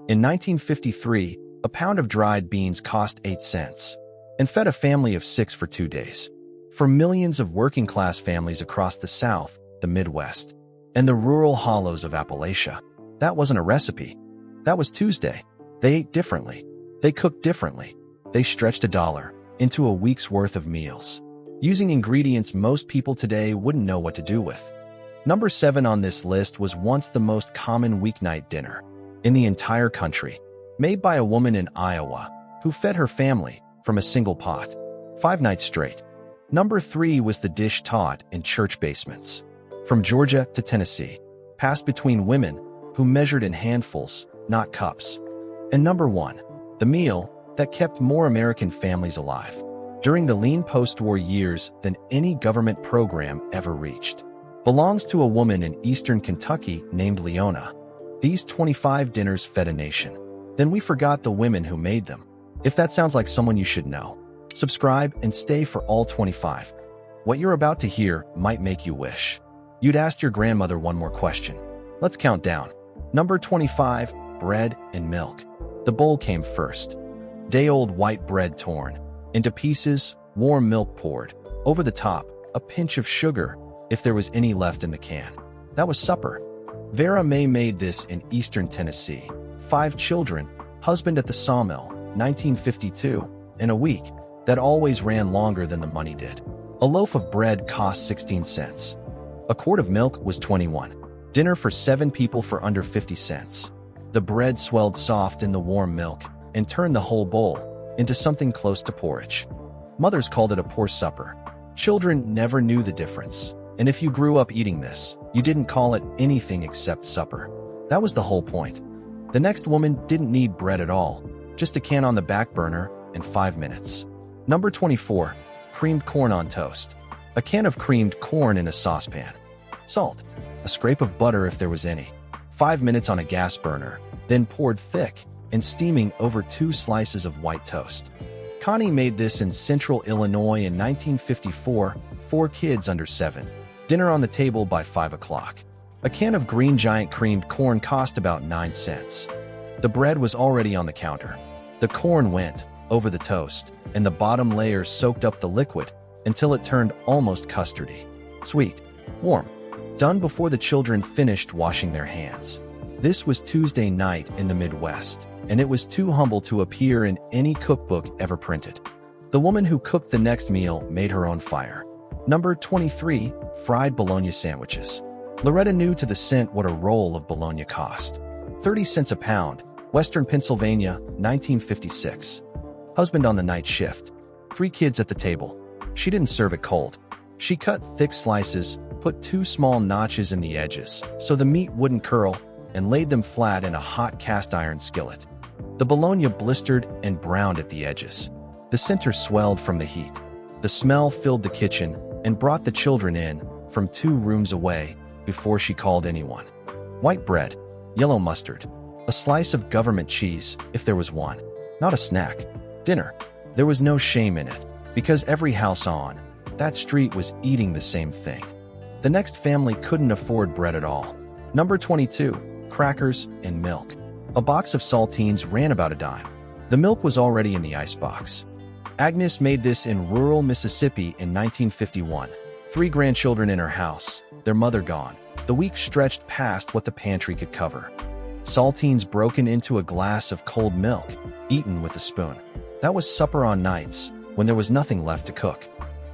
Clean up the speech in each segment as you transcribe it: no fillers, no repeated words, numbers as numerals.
In 1953, a pound of dried beans cost 8 cents and fed a family of 6 for 2 days. For millions of working-class families across the South, the Midwest, and the rural hollows of Appalachia, that wasn't a recipe. That was Tuesday. They ate differently. They cooked differently. They stretched $1 into a week's worth of meals, using ingredients most people today wouldn't know what to do with. Number 7 on this list was once the most common weeknight dinner in the entire country, made by a woman in Iowa who fed her family from a single pot, 5 nights straight. Number 3 was the dish taught in church basements, from Georgia to Tennessee, passed between women who measured in handfuls, not cups. And number 1, the meal that kept more American families alive during the lean post-war years than any government program ever reached, belongs to a woman in eastern Kentucky named Leona. These 25 dinners fed a nation. Then we forgot the women who made them. If that sounds like someone you should know, subscribe and stay for all 25. What you're about to hear might make you wish you'd asked your grandmother one more question. Let's count down. Number 25, bread and milk. The bowl came first. Day-old white bread torn into pieces, warm milk poured over the top, a pinch of sugar if there was any left in the can. That was supper. Vera May made this in eastern Tennessee. 5 children, husband at the sawmill, 1952, in a week that always ran longer than the money did. A loaf of bread cost 16 cents. A quart of milk was 21. Dinner for 7 people for under 50 cents. The bread swelled soft in the warm milk and turned the whole bowl into something close to porridge. Mothers called it a poor supper. Children never knew the difference, and if you grew up eating this, you didn't call it anything except supper. That was the whole point. The next woman didn't need bread at all, just a can on the back burner and 5 minutes. Number 24, creamed corn on toast. A can of creamed corn in a saucepan. Salt, a scrape of butter if there was any. 5 minutes on a gas burner, then poured thick and steaming over 2 slices of white toast. Connie made this in central Illinois in 1954, 4 kids under 7. Dinner on the table by 5 o'clock. A can of Green Giant creamed corn cost about 9 cents. The bread was already on the counter. The corn went over the toast, and the bottom layer soaked up the liquid until it turned almost custardy. Sweet, warm, done before the children finished washing their hands. This was Tuesday night in the Midwest, and it was too humble to appear in any cookbook ever printed. The woman who cooked the next meal made her own fire. Number 23, fried bologna sandwiches. Loretta knew to the cent what a roll of bologna cost. 30 cents a pound, Western Pennsylvania, 1956. Husband on the night shift. 3 kids at the table. She didn't serve it cold. She cut thick slices, put 2 small notches in the edges so the meat wouldn't curl, and laid them flat in a hot cast-iron skillet. The bologna blistered and browned at the edges. The center swelled from the heat. The smell filled the kitchen and brought the children in from 2 rooms away before she called anyone. White bread, yellow mustard, a slice of government cheese, if there was one. Not a snack. Dinner. There was no shame in it, because every house on that street was eating the same thing. The next family couldn't afford bread at all. Number 22, crackers and milk. A box of saltines ran about a dime. The milk was already in the icebox. Agnes made this in rural Mississippi in 1951. 3 grandchildren in her house, their mother gone. The week stretched past what the pantry could cover. Saltines broken into a glass of cold milk, eaten with a spoon. That was supper on nights when there was nothing left to cook.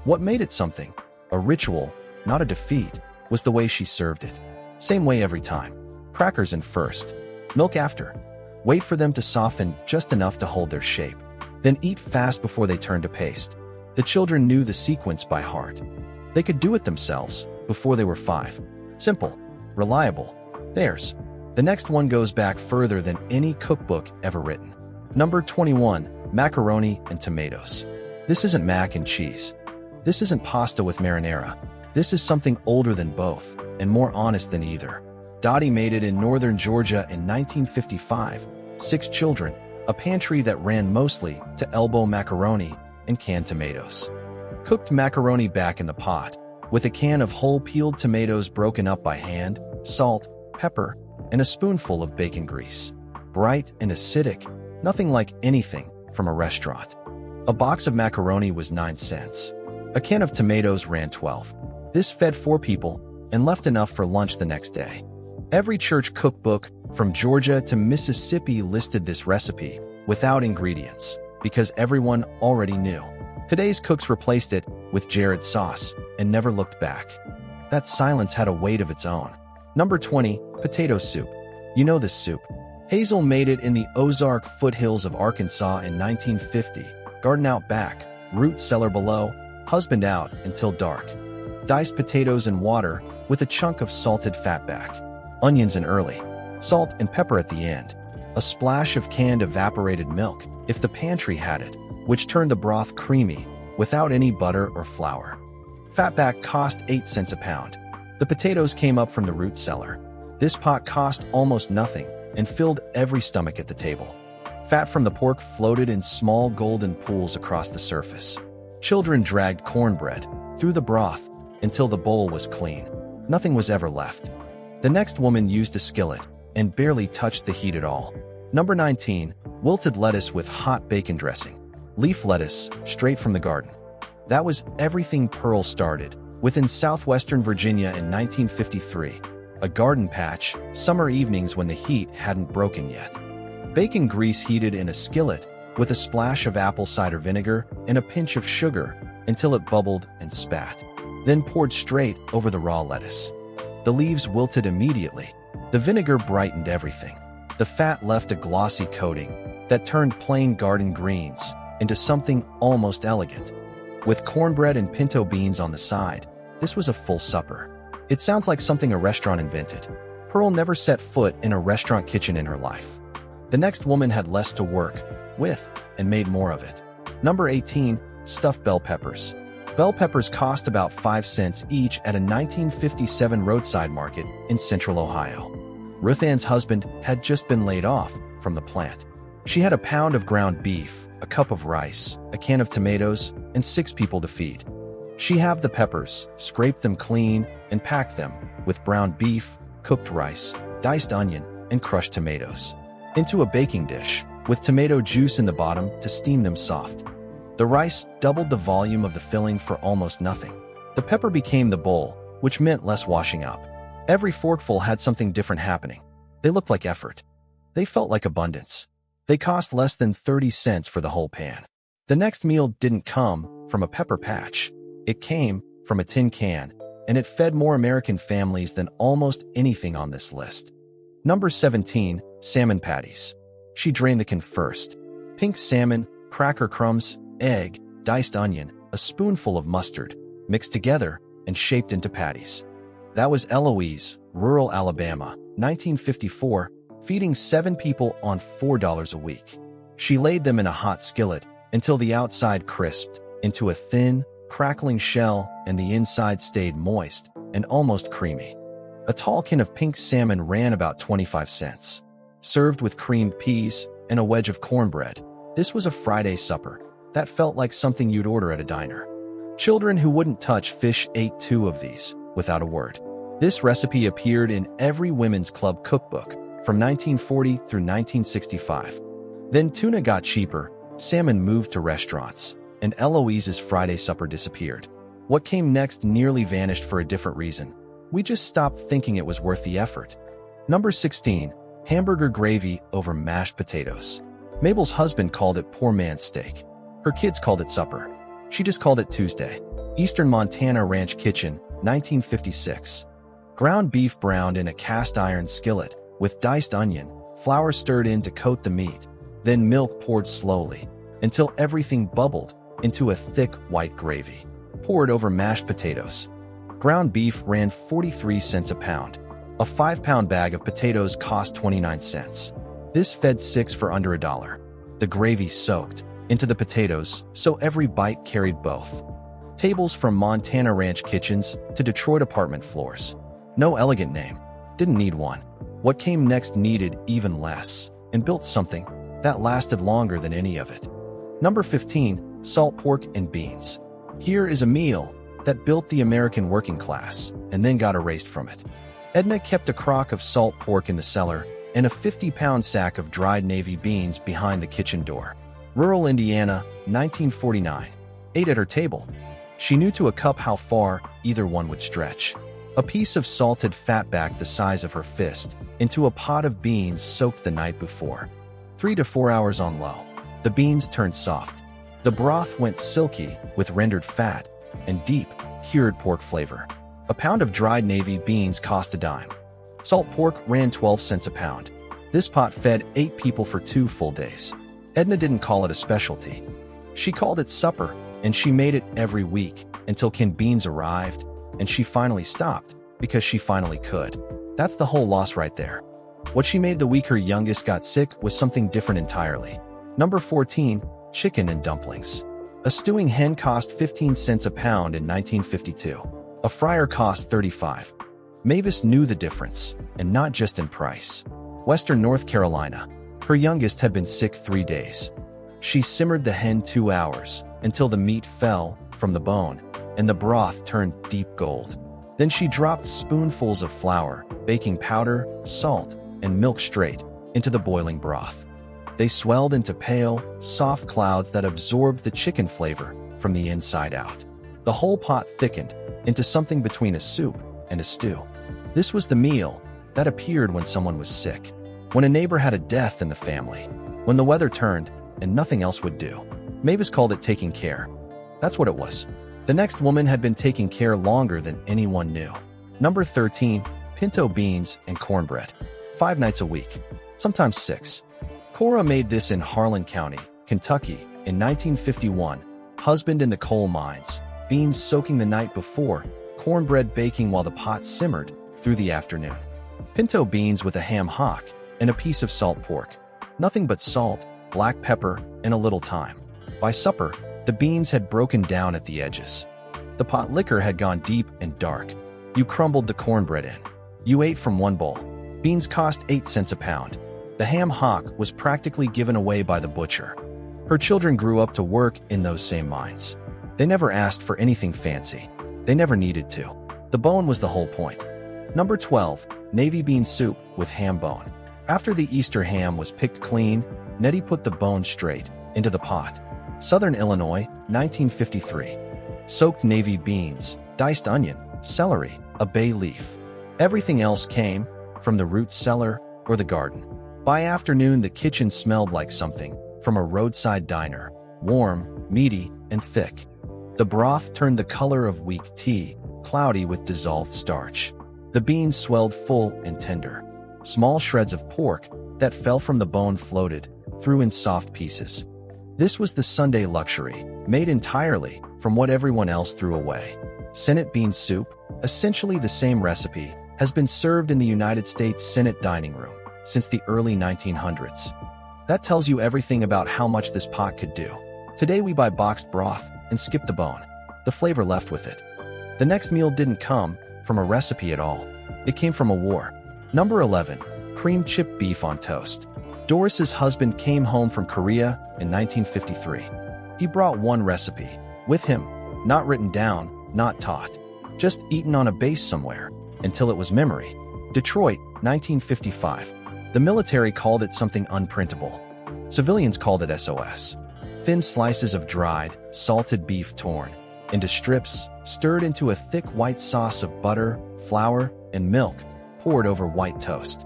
What made it something, a ritual, not a defeat, was the way she served it. Same way every time. Crackers in first, milk after. Wait for them to soften just enough to hold their shape. Then eat fast before they turn to paste. The children knew the sequence by heart. They could do it themselves before they were 5. Simple, reliable, theirs. The next one goes back further than any cookbook ever written. Number 21, macaroni and tomatoes. This isn't mac and cheese. This isn't pasta with marinara. This is something older than both, and more honest than either. Dottie made it in northern Georgia in 1955. 6 children, a pantry that ran mostly to elbow macaroni and canned tomatoes. Cooked macaroni back in the pot, with a can of whole peeled tomatoes broken up by hand, salt, pepper, and a spoonful of bacon grease. bright and acidic, nothing like anything from a restaurant. A box of macaroni was 9 cents. A can of tomatoes ran 12. This fed 4 people and left enough for lunch the next day. Every church cookbook from Georgia to Mississippi listed this recipe without ingredients because everyone already knew. Today's cooks replaced it with Jared sauce and never looked back. That silence had a weight of its own. Number 20, potato soup. You know this soup. Hazel made it in the Ozark foothills of Arkansas in 1950. Garden out back, root cellar below, husband out until dark. Diced potatoes and water with a chunk of salted fatback. Onions in early. Salt and pepper at the end. A splash of canned evaporated milk, if the pantry had it, which turned the broth creamy, without any butter or flour. Fatback cost 8 cents a pound. The potatoes came up from the root cellar. This pot cost almost nothing and filled every stomach at the table. Fat from the pork floated in small golden pools across the surface. Children dragged cornbread through the broth until the bowl was clean. Nothing was ever left. The next woman used a skillet and barely touched the heat at all. Number 19, wilted lettuce with hot bacon dressing. Leaf lettuce, straight from the garden. That was everything Pearl started with in southwestern Virginia in 1953. A garden patch, summer evenings when the heat hadn't broken yet. Bacon grease heated in a skillet with a splash of apple cider vinegar and a pinch of sugar until it bubbled and spat, then poured straight over the raw lettuce. The leaves wilted immediately. The vinegar brightened everything. The fat left a glossy coating that turned plain garden greens into something almost elegant. With cornbread and pinto beans on the side, this was a full supper. It sounds like something a restaurant invented. Pearl never set foot in a restaurant kitchen in her life. The next woman had less to work with and made more of it. Number 18, stuffed bell peppers. Bell peppers cost about 5 cents each at a 1957 roadside market in central Ohio. Ruth Ann's husband had just been laid off from the plant. She had a pound of ground beef, a cup of rice, a can of tomatoes, and 6 people to feed. She halved the peppers, scraped them clean, and packed them with brown beef, cooked rice, diced onion, and crushed tomatoes into a baking dish with tomato juice in the bottom to steam them soft. The rice doubled the volume of the filling for almost nothing. The pepper became the bowl, which meant less washing up. Every forkful had something different happening. They looked like effort. They felt like abundance. They cost less than 30 cents for the whole pan. The next meal didn't come from a pepper patch. It came from a tin can, and it fed more American families than almost anything on this list. Number 17, salmon patties. She drained the can first. Pink salmon, cracker crumbs, egg, diced onion, a spoonful of mustard, mixed together and shaped into patties. That was Eloise, rural Alabama, 1954, feeding 7 people on $4 a week. She laid them in a hot skillet until the outside crisped into a thin, crackling shell and the inside stayed moist and almost creamy. A tall can of pink salmon ran about 25 cents. Served with creamed peas and a wedge of cornbread, this was a Friday supper that felt like something you'd order at a diner. Children who wouldn't touch fish ate 2 of these without a word. This recipe appeared in every women's club cookbook from 1940 through 1965. Then tuna got cheaper, salmon moved to restaurants, and Eloise's Friday supper disappeared. What came next nearly vanished for a different reason. We just stopped thinking it was worth the effort. Number 16, hamburger gravy over mashed potatoes. Mabel's husband called it poor man's steak. Her kids called it supper. She just called it Tuesday. Eastern Montana Ranch Kitchen, 1956. Ground beef browned in a cast iron skillet with diced onion, flour stirred in to coat the meat, then milk poured slowly until everything bubbled into a thick white gravy, poured over mashed potatoes. Ground beef ran 43 cents a pound. A 5-pound bag of potatoes cost 29 cents. This fed 6 for under $1. The gravy soaked into the potatoes, so every bite carried both. Tables from Montana ranch kitchens to Detroit apartment floors. No elegant name. Didn't need one. What came next needed even less, and built something that lasted longer than any of it. Number 15, salt pork and beans. Here is a meal that built the American working class and then got erased from it. Edna kept a crock of salt pork in the cellar and a 50-pound sack of dried navy beans behind the kitchen door. Rural Indiana, 1949. Ate at her table. She knew to a cup how far either one would stretch. A piece of salted fatback the size of her fist into a pot of beans soaked the night before. 3 to 4 hours on low. The beans turned soft. The broth went silky with rendered fat and deep, cured pork flavor. A pound of dried navy beans cost a dime. Salt pork ran 12 cents a pound. This pot fed 8 people for 2 full days. Edna didn't call it a specialty. She called it supper, and she made it every week until canned beans arrived, and she finally stopped because she finally could. That's the whole loss right there. What she made the week her youngest got sick was something different entirely. Number 14, chicken and dumplings. A stewing hen cost 15 cents a pound in 1952. A fryer cost 35. Mavis knew the difference, and not just in price. Western North Carolina. Her youngest had been sick 3 days. She simmered the hen 2 hours until the meat fell from the bone and the broth turned deep gold. Then she dropped spoonfuls of flour, baking powder, salt, and milk straight into the boiling broth. They swelled into pale, soft clouds that absorbed the chicken flavor from the inside out. The whole pot thickened into something between a soup and a stew. This was the meal that appeared when someone was sick, when a neighbor had a death in the family, when the weather turned and nothing else would do. Mavis called it taking care. That's what it was. The next woman had been taking care longer than anyone knew. Number 13, pinto beans and cornbread. 5 nights a week, sometimes 6. Cora made this in Harlan County, Kentucky, in 1951. Husband in the coal mines, beans soaking the night before, cornbread baking while the pot simmered through the afternoon. Pinto beans with a ham hock and a piece of salt pork. Nothing but salt, black pepper, and a little thyme. By supper, the beans had broken down at the edges. The pot liquor had gone deep and dark. You crumbled the cornbread in. You ate from one bowl. Beans cost 8 cents a pound. The ham hock was practically given away by the butcher. Her children grew up to work in those same mines. They never asked for anything fancy. They never needed to. The bone was the whole point. Number 12, navy bean soup with ham bone. After the Easter ham was picked clean, Nettie put the bone straight into the pot. Southern Illinois, 1953. Soaked navy beans, diced onion, celery, a bay leaf. Everything else came from the root cellar or the garden. By afternoon, the kitchen smelled like something from a roadside diner, warm, meaty, and thick. The broth turned the color of weak tea, cloudy with dissolved starch. The beans swelled full and tender. Small shreds of pork that fell from the bone floated through in soft pieces. This was the Sunday luxury, made entirely from what everyone else threw away. Senate bean soup, essentially the same recipe, has been served in the United States Senate dining room since the early 1900s. That tells you everything about how much this pot could do. Today we buy boxed broth and skip the bone. The flavor left with it. The next meal didn't come from a recipe at all. It came from a war. Number 11, cream chip beef on toast. Doris's husband came home from Korea in 1953. He brought one recipe with him, not written down, not taught, just eaten on a base somewhere until it was memory. Detroit, 1955. The military called it something unprintable. Civilians called it SOS. Thin slices of dried, salted beef torn into strips, stirred into a thick white sauce of butter, flour, and milk, poured over white toast.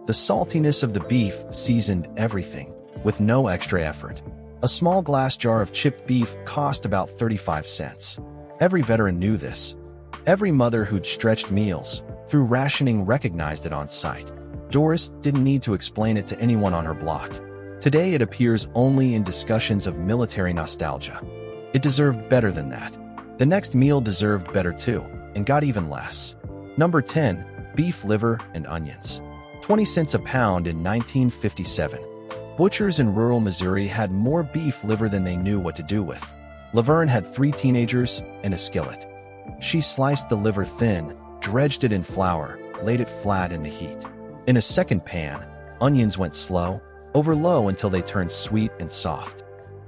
The saltiness of the beef seasoned everything, with no extra effort. A small glass jar of chipped beef cost about 35 cents. Every veteran knew this. Every mother who'd stretched meals through rationing recognized it on sight. Doris didn't need to explain it to anyone on her block. Today it appears only in discussions of military nostalgia. It deserved better than that. The next meal deserved better too, and got even less. Number 10, beef liver and onions. 20 cents a pound in 1957. Butchers in rural Missouri had more beef liver than they knew what to do with. Laverne had 3 teenagers and a skillet. She sliced the liver thin, dredged it in flour, laid it flat in the heat. In a second pan, onions went slow, over low until they turned sweet and soft.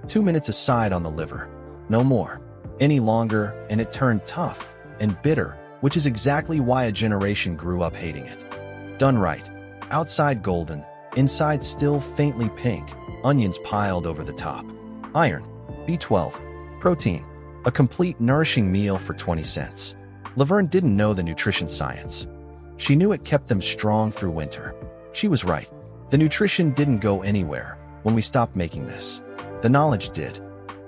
2 minutes aside on the liver. No more. Any longer, and it turned tough and bitter, which is exactly why a generation grew up hating it. Done right. Outside golden, inside still faintly pink, onions piled over the top. Iron, B12, protein, a complete nourishing meal for 20 cents. Laverne didn't know the nutrition science. She knew it kept them strong through winter. She was right. The nutrition didn't go anywhere when we stopped making this. The knowledge did.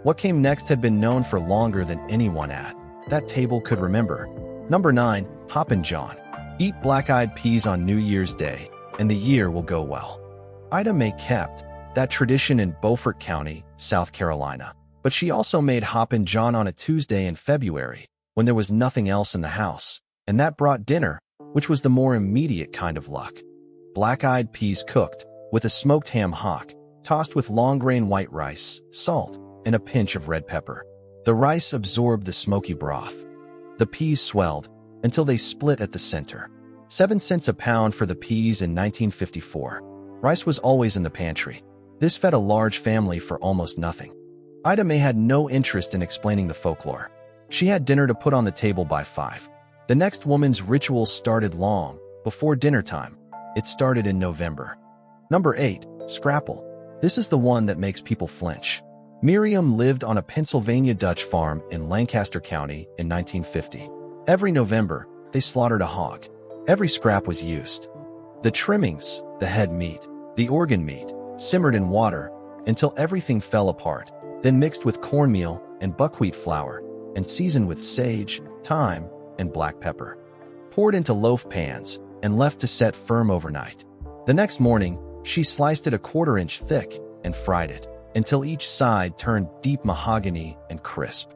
What came next had been known for longer than anyone at that table could remember. Number 9, Hoppin' John. Eat black-eyed peas on New Year's Day, and the year will go well. Ida Mae kept that tradition in Beaufort County, South Carolina. But she also made Hoppin' John on a Tuesday in February, when there was nothing else in the house, and that brought dinner, which was the more immediate kind of luck. Black-eyed peas cooked, with a smoked ham hock, tossed with long-grain white rice, salt, and a pinch of red pepper. The rice absorbed the smoky broth. The peas swelled until they split at the center. 7 cents a pound for the peas in 1954. Rice was always in the pantry. This fed a large family for almost nothing. Ida Mae had no interest in explaining the folklore. She had dinner to put on the table by 5. The next woman's ritual started long before dinner time. It started in November. Number 8, Scrapple. This is the one that makes people flinch. Miriam lived on a Pennsylvania Dutch farm in Lancaster County in 1950. Every November, they slaughtered a hog. Every scrap was used. The trimmings, the head meat, the organ meat, simmered in water until everything fell apart, then mixed with cornmeal and buckwheat flour, and seasoned with sage, thyme, and black pepper. Poured into loaf pans and left to set firm overnight. The next morning, she sliced it a 1/4 inch thick and fried it until each side turned deep mahogany and crisp,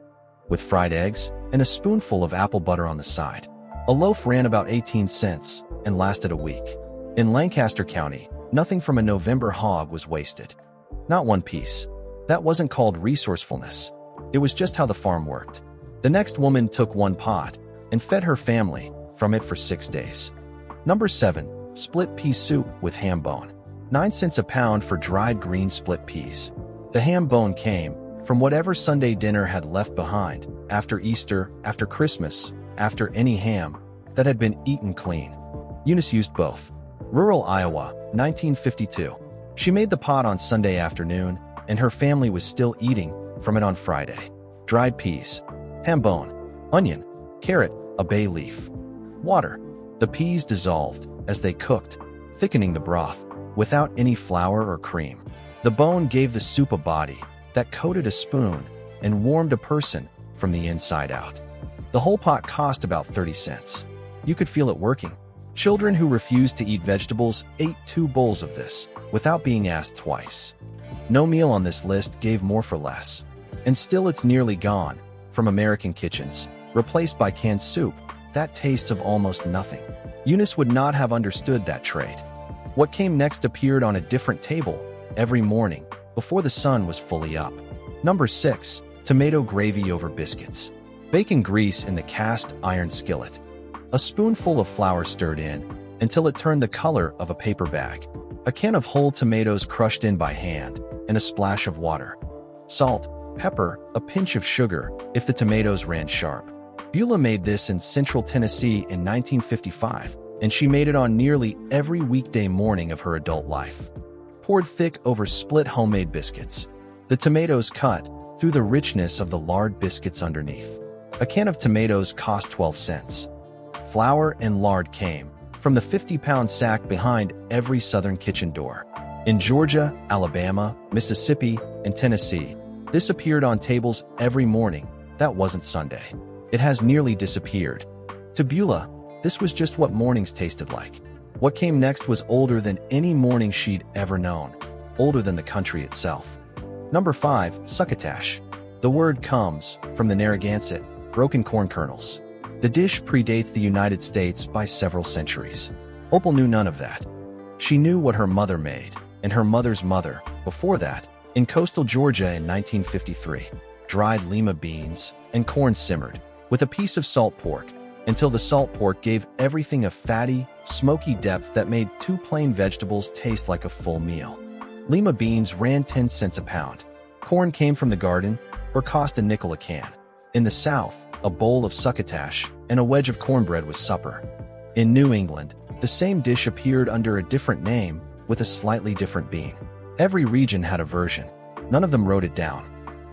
with fried eggs and a spoonful of apple butter on the side. A loaf ran about 18 cents and lasted a week. In Lancaster County, nothing from a November hog was wasted. Not one piece. That wasn't called resourcefulness. It was just how the farm worked. The next woman took one pot and fed her family from it for 6 days. Number 7, split pea soup with ham bone. 9 cents a pound for dried green split peas. The ham bone came from whatever Sunday dinner had left behind, after Easter, after Christmas, after any ham that had been eaten clean. Eunice used both. Rural Iowa, 1952. She made the pot on Sunday afternoon, and her family was still eating from it on Friday. Dried peas, ham bone, onion, carrot, a bay leaf. Water. The peas dissolved as they cooked, thickening the broth, without any flour or cream. The bone gave the soup a body that coated a spoon and warmed a person from the inside out. The whole pot cost about 30 cents. You could feel it working. Children who refused to eat vegetables ate 2 bowls of this without being asked twice. No meal on this list gave more for less. And still it's nearly gone from American kitchens, replaced by canned soup that tastes of almost nothing. Eunice would not have understood that trade. What came next appeared on a different table every morning before the sun was fully up. Number 6, tomato gravy over biscuits. Bacon grease in the cast iron skillet. A spoonful of flour stirred in until it turned the color of a paper bag. A can of whole tomatoes crushed in by hand, and a splash of water. Salt, pepper, a pinch of sugar if the tomatoes ran sharp. Beulah made this in Central Tennessee in 1955, and she made it on nearly every weekday morning of her adult life. Poured thick over split homemade biscuits. The tomatoes cut through the richness of the lard biscuits underneath. A can of tomatoes cost 12 cents. Flour and lard came from the 50-pound sack behind every southern kitchen door. In Georgia, Alabama, Mississippi, and Tennessee, this appeared on tables every morning. That wasn't Sunday. It has nearly disappeared. To Beulah, this was just what mornings tasted like. What came next was older than any morning she'd ever known, older than the country itself. Number 5, succotash. The word comes from the Narragansett, broken corn kernels. The dish predates the United States by several centuries. Opal knew none of that. She knew what her mother made, and her mother's mother, before that, in coastal Georgia in 1953. Dried lima beans and corn simmered, with a piece of salt pork, until the salt pork gave everything a fatty, smoky depth that made 2 plain vegetables taste like a full meal. Lima beans ran 10 cents a pound. Corn came from the garden, or cost a nickel a can. In the South, a bowl of succotash and a wedge of cornbread was supper. In New England, The same dish appeared under a different name with a slightly different bean. Every region had a version. None of them wrote it down.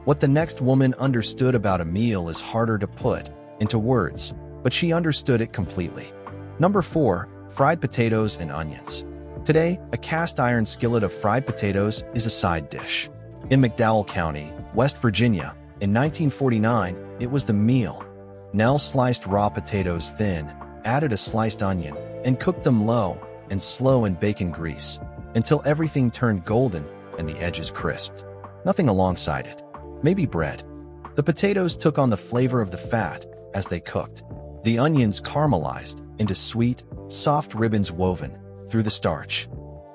What the next woman understood about a meal is harder to put into words, but she understood it completely. Number 4, fried potatoes and onions. Today, a cast iron skillet of fried potatoes is a side dish. In McDowell County, West Virginia, in 1949, it was the meal. Nell sliced raw potatoes thin, added a sliced onion, and cooked them low and slow in bacon grease until everything turned golden and the edges crisped. Nothing alongside it. Maybe bread. The potatoes took on the flavor of the fat as they cooked. The onions caramelized into sweet, soft ribbons woven through the starch.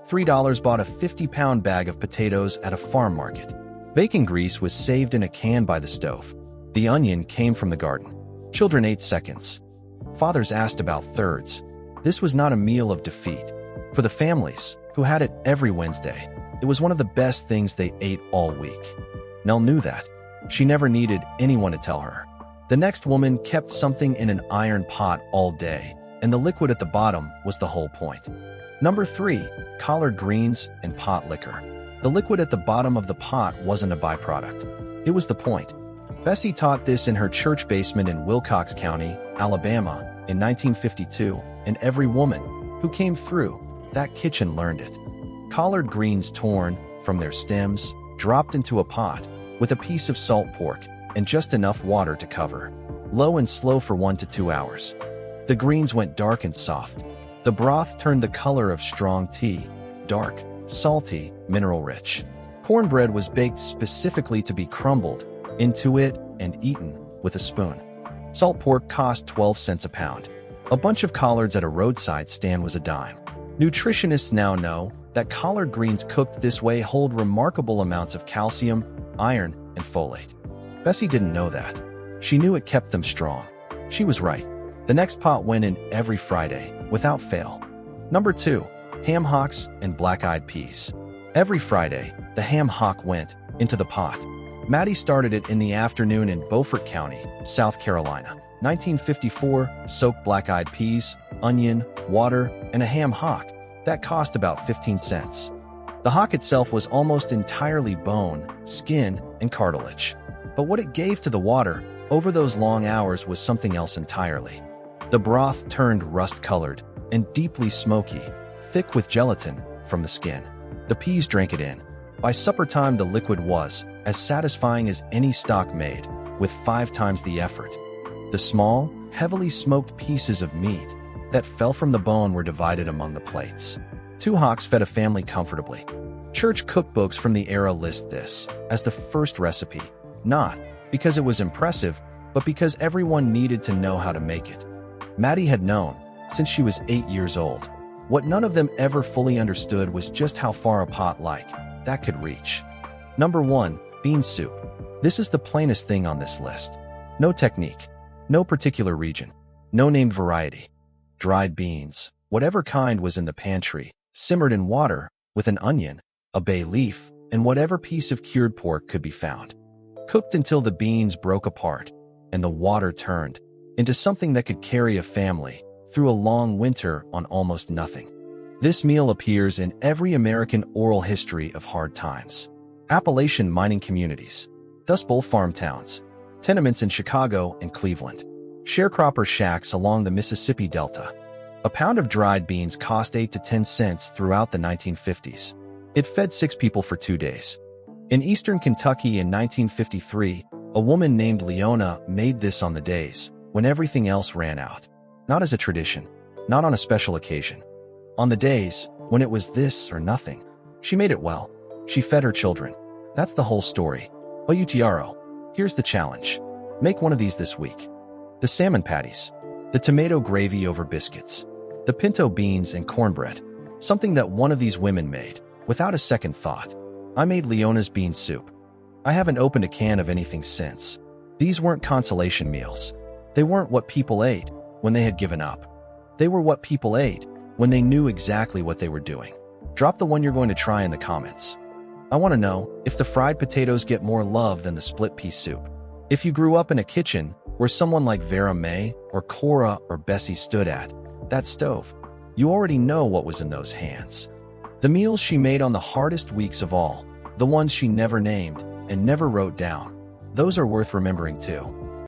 $3 bought a 50-pound bag of potatoes at a farm market. Bacon grease was saved in a can by the stove. The onion came from the garden. Children ate seconds. Fathers asked about thirds. This was not a meal of defeat. For the families who had it every Wednesday, it was one of the best things they ate all week. Nell knew that. She never needed anyone to tell her. The next woman kept something in an iron pot all day, and the liquid at the bottom was the whole point. Number 3, collard greens and pot liquor. The liquid at the bottom of the pot wasn't a byproduct. It was the point. Bessie taught this in her church basement in Wilcox County, Alabama, in 1952, and every woman who came through that kitchen learned it. Collard greens torn from their stems, dropped into a pot with a piece of salt pork and just enough water to cover. Low and slow for 1 to 2 hours. The greens went dark and soft. The broth turned the color of strong tea, dark, salty, mineral-rich. Cornbread was baked specifically to be crumbled into it and eaten with a spoon. Salt pork cost 12 cents a pound. A bunch of collards at a roadside stand was a dime. Nutritionists now know that collard greens cooked this way hold remarkable amounts of calcium, iron, and folate. Bessie didn't know that. She knew it kept them strong. She was right. The next pot went in every Friday, without fail. Number 2, ham hocks and black-eyed peas. Every Friday, the ham hock went into the pot. Maddie started it in the afternoon in Beaufort County, South Carolina. 1954, soaked black-eyed peas, onion, water, and a ham hock. That cost about 15 cents. The hock itself was almost entirely bone, skin, and cartilage. But what it gave to the water over those long hours was something else entirely. The broth turned rust-colored and deeply smoky, thick with gelatin from the skin. The peas drank it in. By supper time, the liquid was as satisfying as any stock made, with 5 times the effort. The small, heavily smoked pieces of meat that fell from the bone were divided among the plates. 2 hocks fed a family comfortably. Church cookbooks from the era list this as the first recipe, not because it was impressive, but because everyone needed to know how to make it. Maddie had known since she was 8 years old. What none of them ever fully understood was just how far a pot like that could reach. Number 1, bean soup. This is the plainest thing on this list. No technique, no particular region, no named variety. Dried beans, whatever kind was in the pantry, simmered in water with an onion, a bay leaf, and whatever piece of cured pork could be found. Cooked until the beans broke apart and the water turned into something that could carry a family through a long winter on almost nothing. This meal appears in every American oral history of hard times. Appalachian mining communities, Dust Bowl farm towns, tenements in Chicago and Cleveland, sharecropper shacks along the Mississippi Delta. A pound of dried beans cost 8 to 10 cents throughout the 1950s. It fed 6 people for 2 days. In eastern Kentucky in 1953, a woman named Leona made this on the days when everything else ran out. Not as a tradition, not on a special occasion. On the days when it was this or nothing. She made it well. She fed her children. That's the whole story. Outro. Here's the challenge. Make one of these this week. The salmon patties. The tomato gravy over biscuits. The pinto beans and cornbread. Something that one of these women made, without a second thought. I made Leona's bean soup. I haven't opened a can of anything since. These weren't consolation meals. They weren't what people ate when they had given up. They were what people ate when they knew exactly what they were doing. Drop the one you're going to try in the comments. I want to know if the fried potatoes get more love than the split pea soup. If you grew up in a kitchen where someone like Vera May or Cora or Bessie stood at that stove. You already know what was in those hands. The meals she made on the hardest weeks of all, the ones she never named and never wrote down, those are worth remembering too.